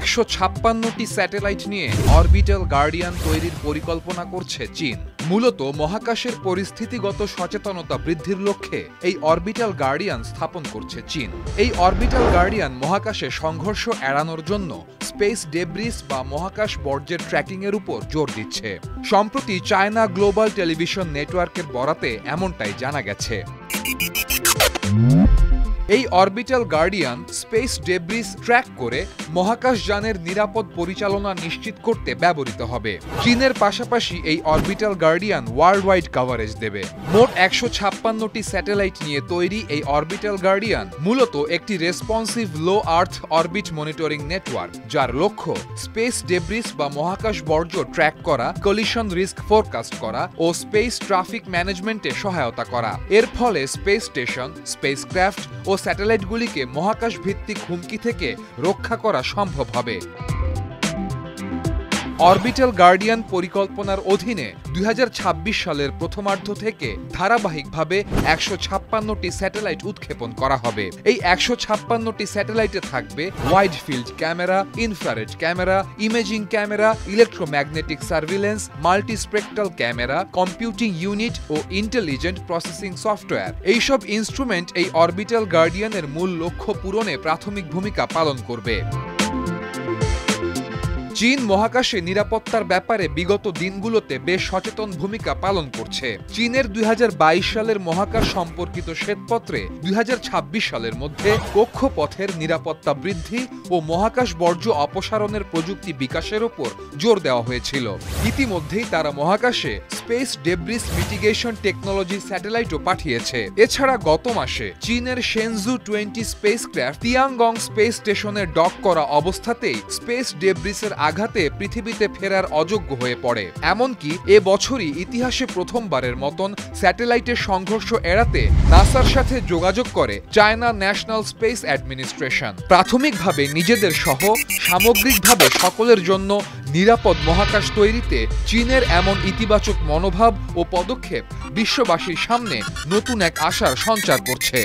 156টি satellite নিয়ে orbital guardian তৈরির পরিকল্পনা করছে চীন। মূলত মহাকাশের পরিস্থিতিগত সচেতনতা বৃদ্ধির লক্ষ্যে এই অরবিটাল গার্ডিয়ান স্থাপন করছে চীন। এই অরবিটাল গার্ডিয়ান মহাকাশে সংঘর্ষ এড়ানোর জন্য স্পেস ডেব্রিস বা মহাকাশ বর্জ্যের ট্র্যাকিংয়ের উপর জোর দিচ্ছে। সম্প্রতি চায়না গ্লোবাল টেলিভিশন নেটওয়ার্কের বরাতে এমনটাই জানা গেছে। এই orbital guardian space debris track করে মহাকাশযানের নিরাপদ পরিচালনা নিশ্চিত করতে ব্যবহৃত হবে। চীনের পাশাপাশি এই orbital guardian world wide coverage দেবে। মোট 156টি স্যাটেলাইট নিয়ে তৈরি এই অরবিটাল গার্ডিয়ান মূলত একটি রেসপন্সিভ লো আর্থ অরবিট মনিটরিং নেটওয়ার্ক, যার লক্ষ্য স্পেস ডেব্রিস বা মহাকাশ বর্জ্য ট্র্যাক করা, কলিশন রিস্ক ফোরকাস্ট করা ও স্পেস ট্রাফিক ম্যানেজমেন্টে সহায়তা করা। এর ফলে স্পেস স্টেশন, স্পেসক্রাফট ও স্যাটেলাইটগুলিকে মহাকাশ ভিত্তিক হুমকি থেকে রক্ষা করা সম্ভব হবে। অরবিটাল গার্ডিয়ান পরিকল্পনার অধীনে 2026 সালের প্রথমার্ধ থেকে ধারাবাহিকভাবে 156টি স্যাটেলাইট উৎক্ষেপণ করা হবে। এই 156টি স্যাটেলাইটে থাকবে wide field camera, infrared camera, imaging camera, electromagnetic surveillance, multispectral camera, computing unit ও ইন্টেলিজেন্ট প্রসেসিং সফটওয়্যার। এইসব ইনস্ট্রুমেন্ট এই অরবিটাল গার্ডিয়ানের মূল লক্ষ্য পূরণে প্রাথমিক ভূমিকা পালন করবে। চীন মহাকাশে নিরাপত্তার ব্যাপারে বিগত দিনগুলোতে বেশ সচেতন ভূমিকা পালন করছে। চীনের 2022 সালের মহাকাশ সম্পর্কিত শ্বেতপত্রে 2026 সালের মধ্যে কক্ষপথের নিরাপত্তা বৃদ্ধি ও মহাকাশ বর্জ্য অপসারণের প্রযুক্তি বিকাশের উপর জোর দেওয়া হয়েছিল। ইতিমধ্যেই তারা মহাকাশে স্পেস ডেব্রিস মিটিগেশন টেকনোলজি স্যাটেলাইটও পাঠিয়েছে। এছাড়া গত মাসে চীনের শেনজু 20 স্পেসক্রাফট তিয়ানগং স্পেস স্টেশনে ডক করা অবস্থাতেই স্পেস ডেব্রিসের আঘাতে পৃথিবীতে ফেরার অযোগ্য হয়ে পড়ে। এমনকি এ বছরই ইতিহাসে প্রথমবারের মতন স্যাটেলাইটের সংঘর্ষ এড়াতে নাসার সাথে যোগাযোগ করে চায়না ন্যাশনাল স্পেস অ্যাডমিনিস্ট্রেশন। প্রাথমিকভাবে নিজেদের সহ সামগ্রিকভাবে সকলের জন্য নিরাপদ মহাকাশ তৈরিতে চীনের এমন ইতিবাচক মনোভাব ও পদক্ষেপ বিশ্ববাসীর সামনে নতুন এক আশার সঞ্চার করছে।